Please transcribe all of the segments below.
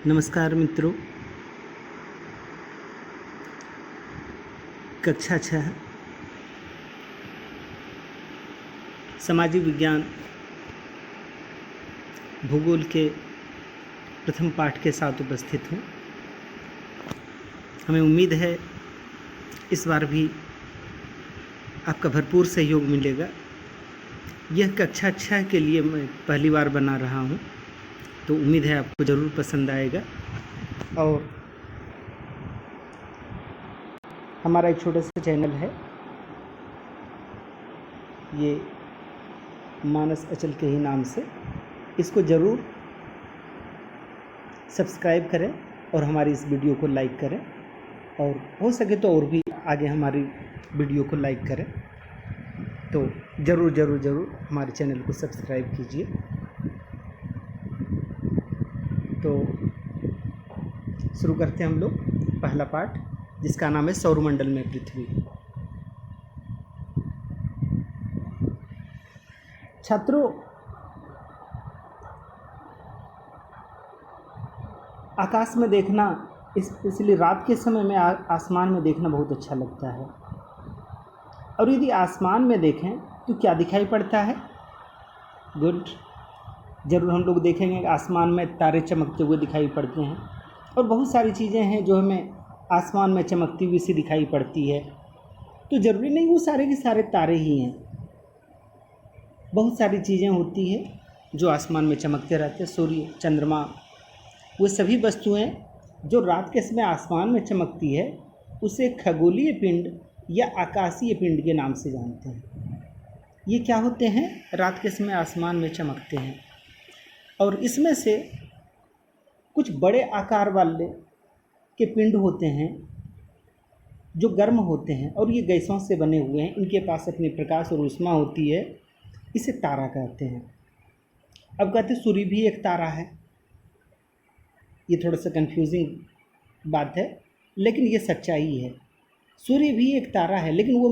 नमस्कार मित्रों। कक्षा 6 सामाजिक विज्ञान भूगोल के प्रथम पाठ के साथ उपस्थित हूँ। हमें उम्मीद है इस बार भी आपका भरपूर सहयोग मिलेगा। यह कक्षा 6 के लिए मैं पहली बार बना रहा हूँ, तो उम्मीद है आपको ज़रूर पसंद आएगा। और हमारा एक छोटा सा चैनल है, ये मानस अचल के ही नाम से, इसको ज़रूर सब्सक्राइब करें और हमारी इस वीडियो को लाइक करें, और हो सके तो और भी आगे हमारी वीडियो को लाइक करें। तो ज़रूर हमारे चैनल को सब्सक्राइब कीजिए। तो शुरू करते हैं हम लोग पहला पाठ, जिसका नाम है सौरमंडल में पृथ्वी। छात्रों, आकाश में देखना, इसलिए रात के समय में आसमान में देखना बहुत अच्छा लगता है। और यदि आसमान में देखें तो क्या दिखाई पड़ता है? गुड, ज़रूर हम लोग देखेंगे कि आसमान में तारे चमकते हुए दिखाई पड़ते हैं, और बहुत सारी चीज़ें हैं जो हमें आसमान में चमकती हुई सी दिखाई पड़ती है। तो ज़रूरी नहीं वो सारे के सारे तारे ही हैं, बहुत सारी चीज़ें होती हैं जो आसमान में चमकते रहते हैं। सूर्य, चंद्रमा, वो सभी वस्तुएं जो रात के समय आसमान में चमकती है, उसे खगोलीय पिंड या आकाशीय पिंड के नाम से जानते हैं। ये क्या होते हैं? रात के समय आसमान में चमकते हैं, और इसमें से कुछ बड़े आकार वाले के पिंड होते हैं जो गर्म होते हैं, और ये गैसों से बने हुए हैं। इनके पास अपनी प्रकाश और ऊष्मा होती है, इसे तारा कहते हैं। अब कहते हैं सूर्य भी एक तारा है। ये थोड़ा सा कंफ्यूजिंग बात है, लेकिन ये सच्चाई है। सूर्य भी एक तारा है, लेकिन वो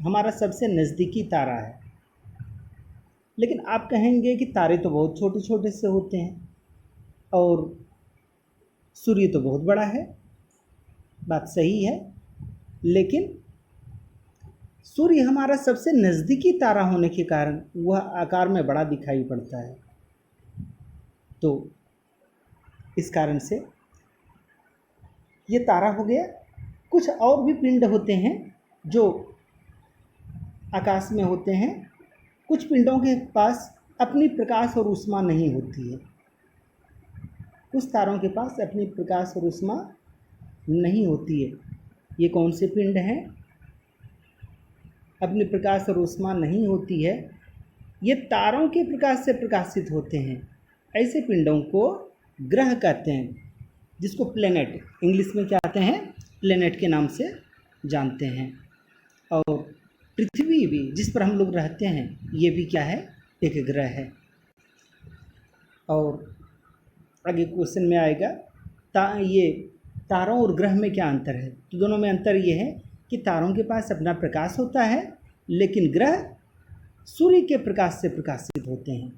हमारा सबसे नज़दीकी तारा है। लेकिन आप कहेंगे कि तारे तो बहुत छोटे छोटे से होते हैं और सूर्य तो बहुत बड़ा है। बात सही है, लेकिन सूर्य हमारा सबसे नज़दीकी तारा होने के कारण वह आकार में बड़ा दिखाई पड़ता है। तो इस कारण से ये तारा हो गया। कुछ और भी पिंड होते हैं जो आकाश में होते हैं। कुछ पिंडों के पास अपनी प्रकाश और ऊष्मा नहीं होती है। कुछ तारों के पास अपनी प्रकाश और ऊष्मा नहीं होती है। ये कौन से पिंड हैं? अपनी प्रकाश और ऊष्मा नहीं होती है, ये तारों के प्रकाश से प्रकाशित होते हैं। ऐसे पिंडों को ग्रह कहते हैं, जिसको प्लेनेट, इंग्लिश में क्या कहते हैं? प्लेनेट के नाम से जानते हैं। और पृथ्वी भी, जिस पर हम लोग रहते हैं, ये भी क्या है? एक ग्रह है। और आगे क्वेश्चन में आएगा ये तारों और ग्रह में क्या अंतर है? तो दोनों में अंतर ये है कि तारों के पास अपना प्रकाश होता है, लेकिन ग्रह सूर्य के प्रकाश से प्रकाशित होते हैं।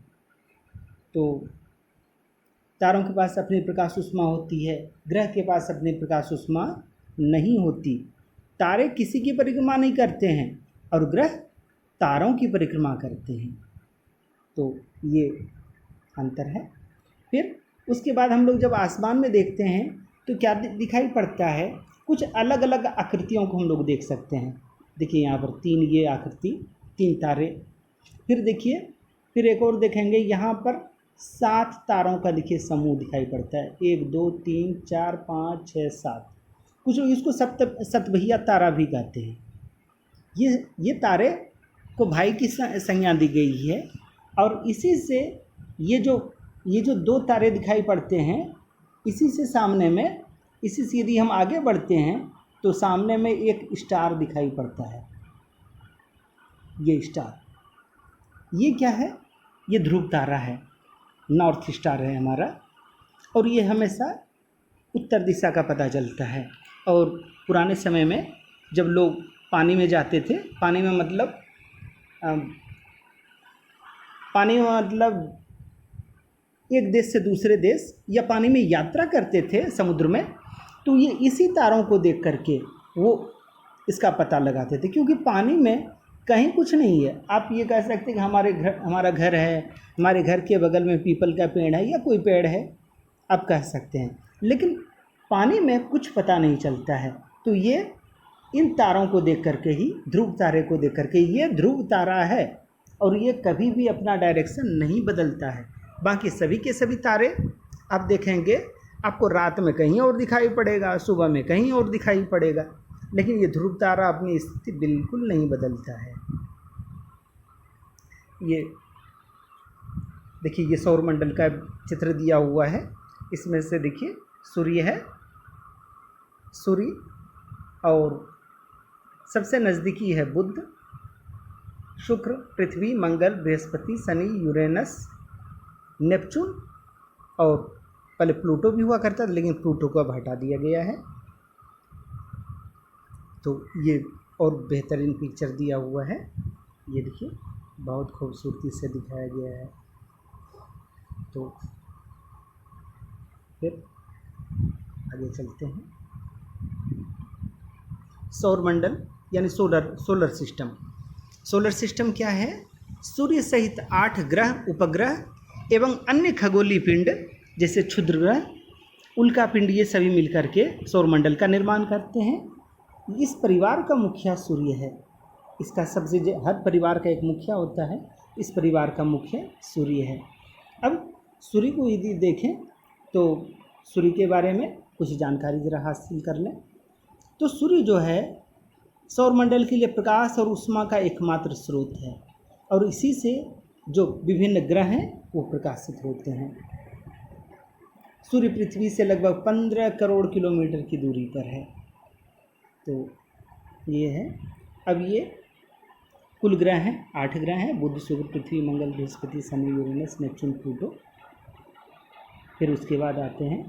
तो तारों के पास अपनी प्रकाश ऊष्मा होती है, ग्रह के पास अपनी प्रकाश ऊष्मा नहीं होती। तारे किसी की परिक्रमा नहीं करते हैं और ग्रह तारों की परिक्रमा करते हैं। तो ये अंतर है। फिर उसके बाद हम लोग जब आसमान में देखते हैं तो क्या दिखाई पड़ता है? कुछ अलग अलग आकृतियों को हम लोग देख सकते हैं। देखिए यहाँ पर 3 ये आकृति, 3 तारे। फिर देखिए, फिर एक और देखेंगे, यहाँ पर 7 तारों का देखिए समूह दिखाई पड़ता है। 1 2 3 4 5 6 7। कुछ लोग इसको सप्तभैया तारा भी कहते हैं। ये तारे को भाई की संज्ञा दी गई है, और इसी से ये जो 2 तारे दिखाई पड़ते हैं, इसी से सामने में, इसी से यदि हम आगे बढ़ते हैं तो सामने में एक स्टार दिखाई पड़ता है। ये स्टार, ये क्या है? ये ध्रुव तारा है, नॉर्थ स्टार है हमारा, और ये हमेशा उत्तर दिशा का पता चलता है। और पुराने समय में जब लोग पानी में जाते थे, पानी में मतलब एक देश से दूसरे देश या पानी में यात्रा करते थे समुद्र में, तो ये इसी तारों को देख करके वो इसका पता लगाते थे, क्योंकि पानी में कहीं कुछ नहीं है। आप ये कह सकते हैं कि हमारा घर है, हमारे घर के बगल में पीपल का पेड़ है या कोई पेड़ है, आप कह सकते हैं, लेकिन पानी में कुछ पता नहीं चलता है। तो ये इन तारों को देख करके ही, ध्रुव तारे को देख करके, ये ध्रुव तारा है और ये कभी भी अपना डायरेक्शन नहीं बदलता है। बाकी सभी के सभी तारे आप देखेंगे, आपको रात में कहीं और दिखाई पड़ेगा, सुबह में कहीं और दिखाई पड़ेगा, लेकिन ये ध्रुव तारा अपनी स्थिति बिल्कुल नहीं बदलता है। ये देखिए, ये सौरमंडल का चित्र दिया हुआ है। इसमें से देखिए सूर्य है, सूर्य और सबसे नज़दीकी है बुध, शुक्र, पृथ्वी, मंगल, बृहस्पति, शनि, यूरेनस, नेपच्यून, और पहले प्लूटो भी हुआ करता था लेकिन प्लूटो को अब हटा दिया गया है। तो ये और बेहतरीन पिक्चर दिया हुआ है, ये देखिए बहुत खूबसूरती से दिखाया गया है। तो फिर आगे चलते हैं। सौरमंडल यानी सोलर सिस्टम। सोलर सिस्टम क्या है? सूर्य सहित 8 ग्रह, उपग्रह एवं अन्य खगोलीय पिंड जैसे क्षुद्र ग्रह, उल्का पिंड, ये सभी मिलकर के सौरमंडल का निर्माण करते हैं। इस परिवार का मुखिया सूर्य है। इसका सबसे हर परिवार का एक मुखिया होता है, इस परिवार का मुखिया सूर्य है। अब सूर्य को यदि देखें तो सूर्य के बारे में कुछ जानकारी ज़रा हासिल कर लें। तो सूर्य जो है सौरमंडल के लिए प्रकाश और ऊष्मा का एकमात्र स्रोत है, और इसी से जो विभिन्न ग्रह हैं वो प्रकाशित होते हैं। सूर्य पृथ्वी से लगभग 15 करोड़ किलोमीटर की दूरी पर है। तो ये है। अब ये कुल ग्रह हैं, 8 ग्रह हैं, बुध, शुक्र, पृथ्वी, मंगल, बृहस्पति, शनि, यूरेनस, नेपच्यून, प्लूटो। फिर उसके बाद आते हैं,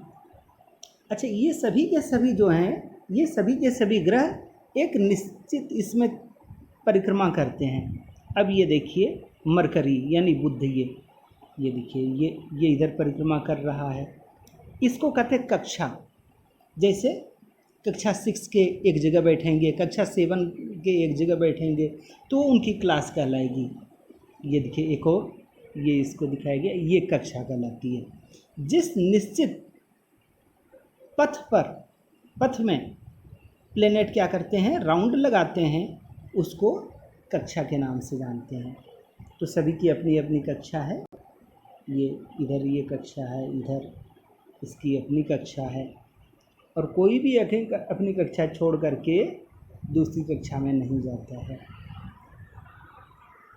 अच्छा, ये सभी के सभी जो हैं, ये सभी के सभी ग्रह एक निश्चित इसमें परिक्रमा करते हैं। अब ये देखिए मरकरी यानी बुध, ये देखिए ये इधर परिक्रमा कर रहा है। इसको कहते हैं कक्षा। जैसे कक्षा 6 के एक जगह बैठेंगे, कक्षा 7 के एक जगह बैठेंगे, तो उनकी क्लास कहलाएगी। ये देखिए एक और, ये इसको दिखाया गया, ये कक्षा कहलाती है। जिस निश्चित पथ में प्लेनेट क्या करते हैं, राउंड लगाते हैं, उसको कक्षा के नाम से जानते हैं। तो सभी की अपनी अपनी कक्षा है। ये इधर ये कक्षा है, इधर इसकी अपनी कक्षा है, और कोई भी अपनी कक्षा छोड़ करके दूसरी कक्षा में नहीं जाता है।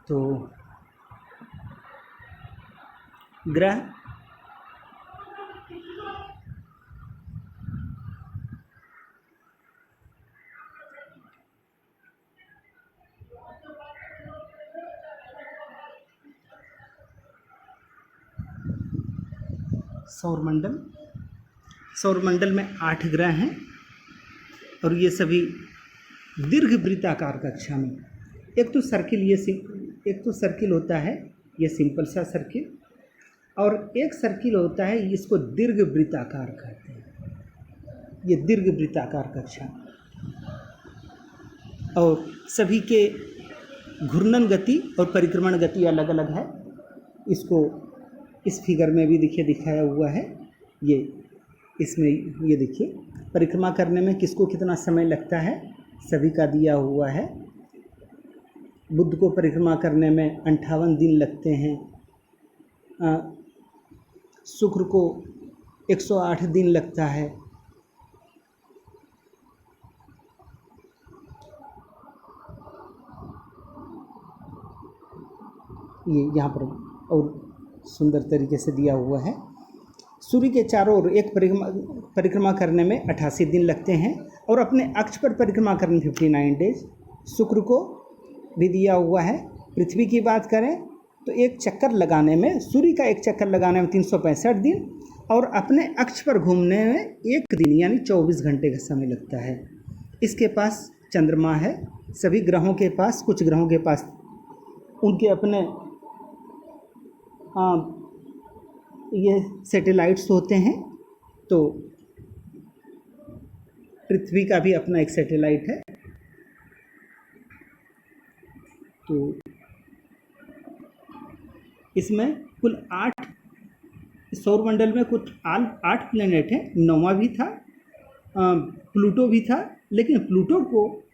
तो ग्रह सौरमंडल में 8 ग्रह हैं, और ये सभी दीर्घ वृत्ताकार कक्षा में। एक तो सर्किल होता है, ये सिंपल सा सर्किल, और एक सर्किल होता है, इसको दीर्घ वृत्ताकार कहते हैं। ये दीर्घ वृत्ताकार कक्षा, और सभी के घूर्णन गति और परिक्रमण गति अलग अलग है। इसको इस फिगर में भी दिखाया हुआ है। ये इसमें ये देखिए परिक्रमा करने में किसको कितना समय लगता है, सभी का दिया हुआ है। बुध को परिक्रमा करने में 58 दिन लगते हैं, शुक्र को 108 दिन लगता है, ये यहाँ पर और सुंदर तरीके से दिया हुआ है। सूर्य के चारों ओर एक परिक्रमा करने में 88 दिन लगते हैं, और अपने अक्ष पर परिक्रमा करने में 59 डेज। शुक्र को भी दिया हुआ है। पृथ्वी की बात करें तो एक चक्कर लगाने में, सूर्य का एक चक्कर लगाने में 365 दिन, और अपने अक्ष पर घूमने में 1 दिन यानी 24 घंटे का समय लगता है। इसके पास चंद्रमा है। सभी ग्रहों के पास, कुछ ग्रहों के पास उनके अपने ये सैटेलाइट्स होते हैं। तो पृथ्वी का भी अपना एक सैटेलाइट है। तो इसमें कुल 8, सौरमंडल में कुछ 8 प्लेनेट हैं। 9वां भी था, प्लूटो भी था, लेकिन प्लूटो को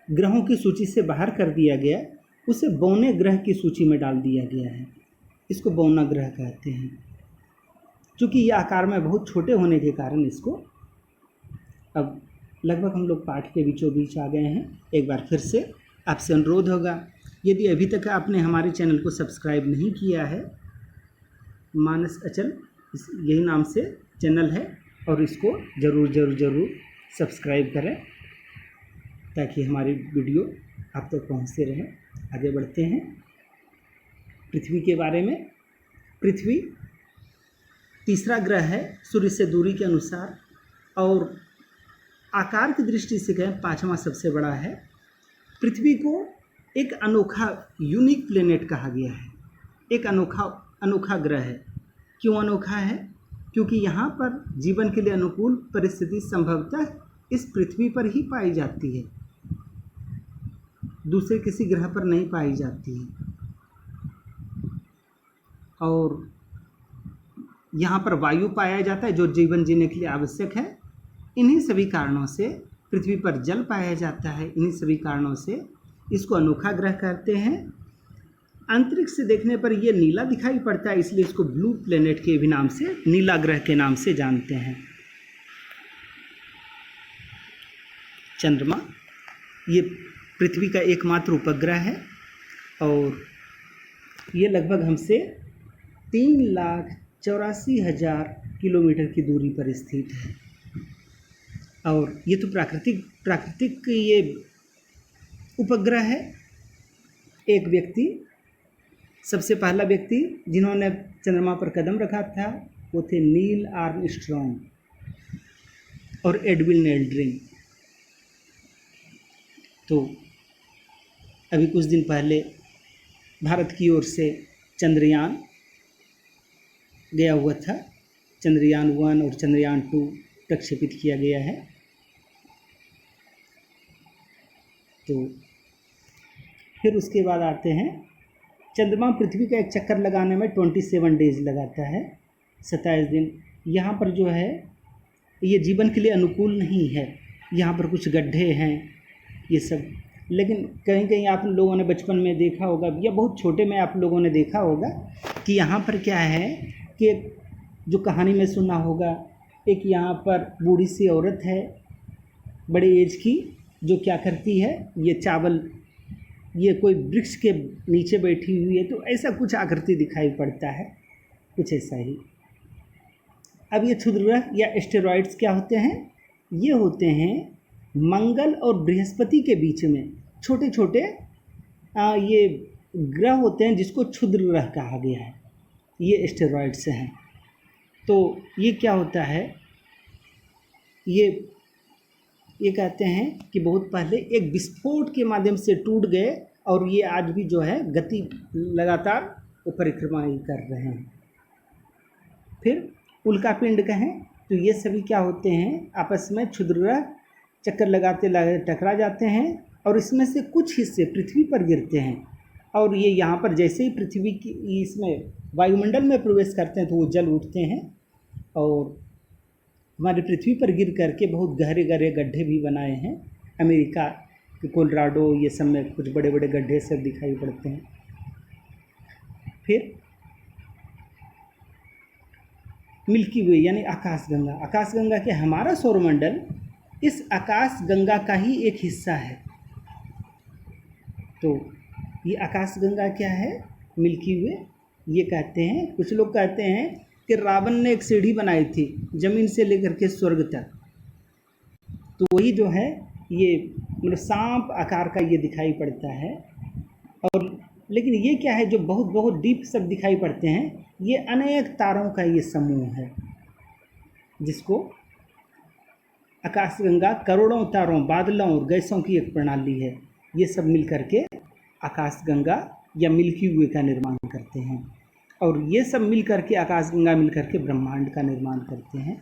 ग्रहों की सूची से बाहर कर दिया गया, उसे बौने ग्रह की सूची में डाल दिया गया है। इसको बौना ग्रह कहते हैं। चूँकि ये आकार में बहुत छोटे होने के कारण इसको, अब लगभग हम लोग पाठ के बीचों बीच आ गए हैं। एक बार फिर से आपसे अनुरोध होगा, यदि अभी तक आपने हमारे चैनल को सब्सक्राइब नहीं किया है, मानस अचल यही नाम से चैनल है, और इसको ज़रूर सब्सक्राइब करें ताकि हमारी वीडियो आप तक पहुँचते रहे। आगे बढ़ते हैं पृथ्वी के बारे में। पृथ्वी तीसरा ग्रह है सूर्य से दूरी के अनुसार, और आकार की दृष्टि से कहें 5वां सबसे बड़ा है। पृथ्वी को एक अनोखा यूनिक प्लेनेट कहा गया है, एक अनोखा ग्रह है। क्यों अनोखा है? क्योंकि यहाँ पर जीवन के लिए अनुकूल परिस्थिति संभवतः इस पृथ्वी पर ही पाई जाती है, दूसरे किसी ग्रह पर नहीं पाई जाती है। और यहाँ पर वायु पाया जाता है जो जीवन जीने के लिए आवश्यक है। इन्हीं सभी कारणों से पृथ्वी पर जल पाया जाता है। इन्हीं सभी कारणों से इसको अनोखा ग्रह कहते हैं। अंतरिक्ष से देखने पर यह नीला दिखाई पड़ता है, इसलिए इसको ब्लू प्लेनेट के भी नाम से, नीला ग्रह के नाम से जानते हैं। चंद्रमा ये पृथ्वी का एकमात्र उपग्रह है, और ये लगभग हमसे 3,84,000 किलोमीटर की दूरी पर स्थित है। और ये तो प्राकृतिक ये उपग्रह है। एक व्यक्ति, सबसे पहला व्यक्ति जिन्होंने चंद्रमा पर कदम रखा था वो थे नील आर्मस्ट्रॉन्ग और एडविन एल्ड्रिन। तो अभी कुछ दिन पहले भारत की ओर से चंद्रयान गया हुआ था। चंद्रयान 1 और चंद्रयान 2 प्रक्षेपित किया गया है। तो फिर उसके बाद आते हैं, चंद्रमा पृथ्वी का एक चक्कर लगाने में 27 डेज लगाता है, 27 दिन। यहाँ पर जो है ये जीवन के लिए अनुकूल नहीं है। यहाँ पर कुछ गड्ढे हैं ये सब, लेकिन कहीं कहीं आप लोगों ने बचपन में देखा होगा या बहुत छोटे में आप लोगों ने देखा होगा कि यहाँ पर क्या है कि जो कहानी में सुना होगा, एक यहाँ पर बूढ़ी सी औरत है बड़े एज की, जो क्या करती है, ये चावल, ये कोई वृक्ष के नीचे बैठी हुई है। तो ऐसा कुछ आकृति दिखाई पड़ता है, कुछ ऐसा ही। अब ये क्षुद्रग्रह या एस्टेरॉइड्स क्या होते हैं? ये होते हैं मंगल और बृहस्पति के बीच में छोटे छोटे ये ग्रह होते हैं, जिसको क्षुद्र ग्रह कहा गया है। ये एस्टेरॉइड्स हैं। तो ये क्या होता है, ये कहते हैं कि बहुत पहले एक विस्फोट के माध्यम से टूट गए, और ये आज भी जो है गति लगातार वो परिक्रमा कर रहे हैं। फिर उल्कापिंड कहें तो ये सभी क्या होते हैं, आपस में क्षुद्र ग्रह चक्कर लगाते टकरा जाते हैं, और इसमें से कुछ हिस्से पृथ्वी पर गिरते हैं। और ये यहाँ पर जैसे ही पृथ्वी की इसमें वायुमंडल में प्रवेश करते हैं तो वो जल उठते हैं, और हमारी पृथ्वी पर गिर करके बहुत गहरे गहरे गड्ढे भी बनाए हैं। अमेरिका के कोलोराडो ये सब में कुछ बड़े बड़े गड्ढे सब दिखाई पड़ते हैं। फिर मिल्की वे यानी आकाशगंगा। आकाशगंगा के हमारा सौरमंडल इस आकाशगंगा का ही एक हिस्सा है। तो ये आकाशगंगा क्या है, मिल्की वे ये कहते हैं। कुछ लोग कहते हैं कि रावण ने एक सीढ़ी बनाई थी जमीन से लेकर के स्वर्ग तक, तो वही जो है ये मतलब सांप आकार का ये दिखाई पड़ता है। और लेकिन ये क्या है जो बहुत बहुत डीप सब दिखाई पड़ते हैं, ये अनेक तारों का ये समूह है, जिसको आकाशगंगा करोड़ों तारों, बादलों और गैसों की एक प्रणाली है। ये सब मिल करके आकाशगंगा या मिल्की वे का निर्माण करते हैं। और ये सब मिल करके, आकाशगंगा मिल करके ब्रह्मांड का निर्माण करते हैं।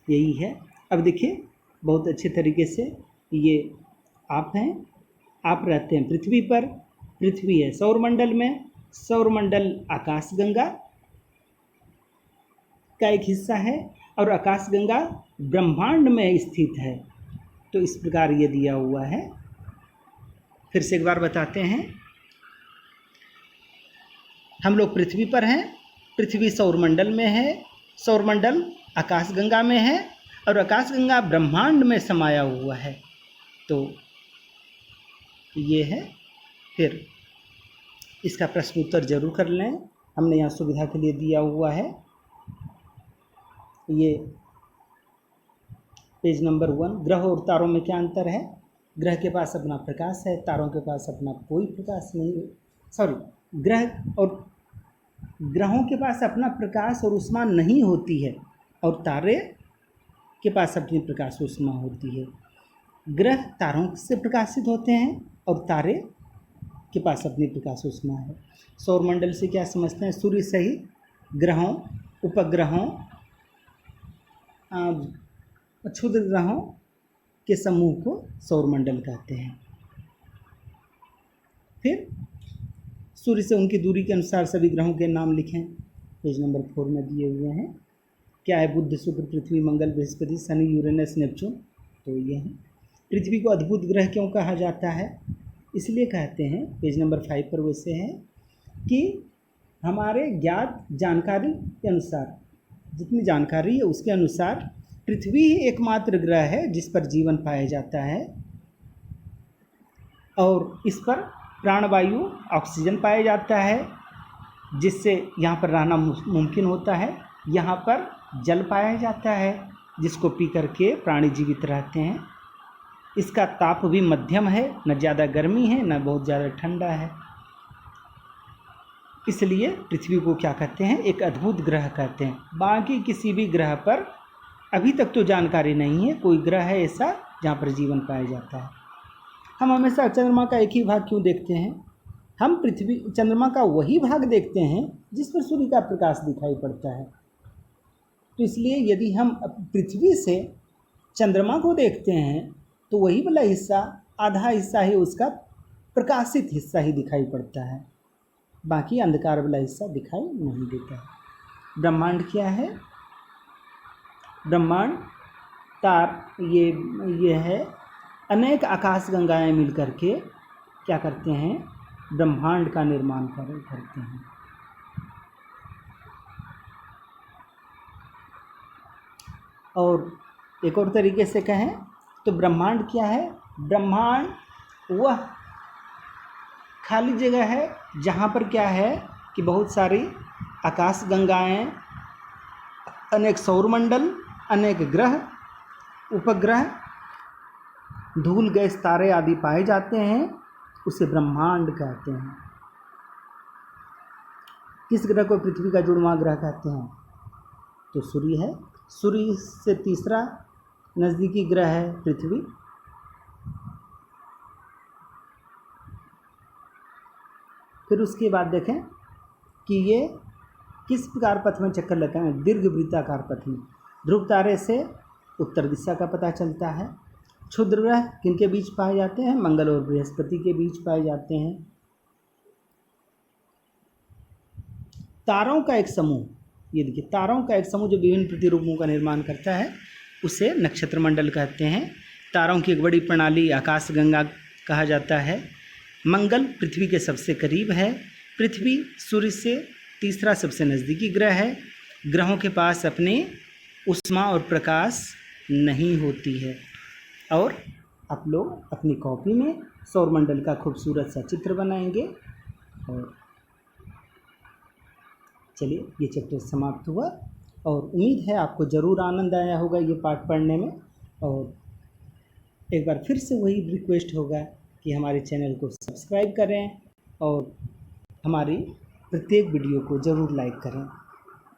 यही है। अब देखिए बहुत अच्छे तरीके से, ये आप हैं, आप रहते हैं पृथ्वी पर, पृथ्वी है सौरमंडल में, सौरमंडल आकाशगंगा का एक हिस्सा है और आकाशगंगा ब्रह्मांड में स्थित है। तो इस प्रकार ये दिया हुआ है। फिर से एक बार बताते हैं, हम लोग पृथ्वी पर हैं, पृथ्वी सौरमंडल में है, सौरमंडल आकाशगंगा में है और आकाशगंगा ब्रह्मांड में समाया हुआ है। तो ये है। फिर इसका प्रश्न उत्तर जरूर कर लें, हमने यहाँ सुविधा के लिए दिया हुआ है। ये पेज नंबर 1, ग्रह और तारों में क्या अंतर है। ग्रह के पास अपना प्रकाश है, तारों के पास अपना कोई प्रकाश नहीं, ग्रहों के पास अपना प्रकाश और ऊष्मा नहीं होती है और तारे के पास अपनी प्रकाश ऊष्मा होती है। ग्रह तारों से प्रकाशित होते हैं और तारे के पास अपनी प्रकाश ऊष्मा है। सौरमंडल से क्या समझते हैं, सूर्य सहित ग्रहों, उपग्रहों, क्षुद्र ग्रहों के समूह को सौरमंडल कहते हैं। फिर सूर्य से उनकी दूरी के अनुसार सभी ग्रहों के नाम लिखें, पेज नंबर 4 में दिए हुए हैं। क्या है, बुध, शुक्र, पृथ्वी, मंगल, बृहस्पति, शनि, यूरेनस, नेपच्यून। तो ये है। पृथ्वी को अद्भुत ग्रह क्यों कहा जाता है, इसलिए कहते हैं, पेज नंबर 5 पर वैसे है कि हमारे ज्ञात जानकारी के अनुसार, जितनी जानकारी है उसके अनुसार पृथ्वी ही एकमात्र ग्रह है जिस पर जीवन पाया जाता है और इस पर प्राणवायु, ऑक्सीजन पाया जाता है, जिससे यहाँ पर रहना मुमकिन होता है। यहाँ पर जल पाया जाता है जिसको पी करके प्राणी जीवित रहते हैं। इसका ताप भी मध्यम है, न ज़्यादा गर्मी है न बहुत ज़्यादा ठंडा है। इसलिए पृथ्वी को क्या कहते हैं, एक अद्भुत ग्रह कहते हैं। बाकी किसी भी ग्रह पर अभी तक तो जानकारी नहीं है कोई ग्रह है ऐसा जहाँ पर जीवन पाया जाता है। हम हमेशा चंद्रमा का एक ही भाग क्यों देखते हैं, हम चंद्रमा का वही भाग देखते हैं जिस पर सूर्य का प्रकाश दिखाई पड़ता है। तो इसलिए यदि हम पृथ्वी से चंद्रमा को देखते हैं तो वही वाला हिस्सा, आधा हिस्सा ही उसका प्रकाशित हिस्सा ही दिखाई पड़ता है, बाकी अंधकार वाला हिस्सा दिखाई नहीं देता है। ब्रह्मांड क्या है, ब्रह्मांड ये है, अनेक आकाशगंगाएं मिल करके क्या करते हैं, ब्रह्मांड का निर्माण करते हैं। और एक और तरीके से कहें तो ब्रह्मांड क्या है, ब्रह्मांड वह खाली जगह है जहाँ पर क्या है कि बहुत सारी आकाशगंगाएं, अनेक सौरमंडल, अनेक ग्रह, उपग्रह, धूल, गैस, तारे आदि पाए जाते हैं, उसे ब्रह्मांड कहते हैं। किस ग्रह को पृथ्वी का जुड़वां ग्रह कहते हैं, तो सूर्य है। सूर्य से तीसरा नज़दीकी ग्रह है पृथ्वी। फिर उसके बाद देखें कि ये किस प्रकार पथ में चक्कर लगाते हैं, दीर्घ वृत्ताकार पथ में। ध्रुव तारे से उत्तर दिशा का पता चलता है। क्षुद्र ग्रह किनके बीच पाए जाते हैं, मंगल और बृहस्पति के बीच पाए जाते हैं। तारों का एक समूह, ये देखिए, तारों का एक समूह जो विभिन्न प्रतिरूपों का निर्माण करता है उसे नक्षत्र मंडल कहते हैं। तारों की एक बड़ी प्रणाली आकाशगंगा कहा जाता है। मंगल पृथ्वी के सबसे करीब है। पृथ्वी सूर्य से तीसरा सबसे नज़दीकी ग्रह है। ग्रहों के पास अपने ऊष्मा और प्रकाश नहीं होती है। और आप लोग अपनी कॉपी में सौरमंडल का खूबसूरत सा चित्र बनाएंगे। और चलिए, ये चैप्टर समाप्त हुआ और उम्मीद है आपको ज़रूर आनंद आया होगा ये पाठ पढ़ने में। और एक बार फिर से वही रिक्वेस्ट होगा कि हमारे चैनल को सब्सक्राइब करें और हमारी प्रत्येक वीडियो को ज़रूर लाइक करें।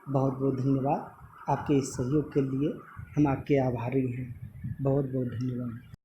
बहुत बहुत धन्यवाद आपके इस सहयोग के लिए, हम आपके आभारी हैं। बहुत बहुत धन्यवाद।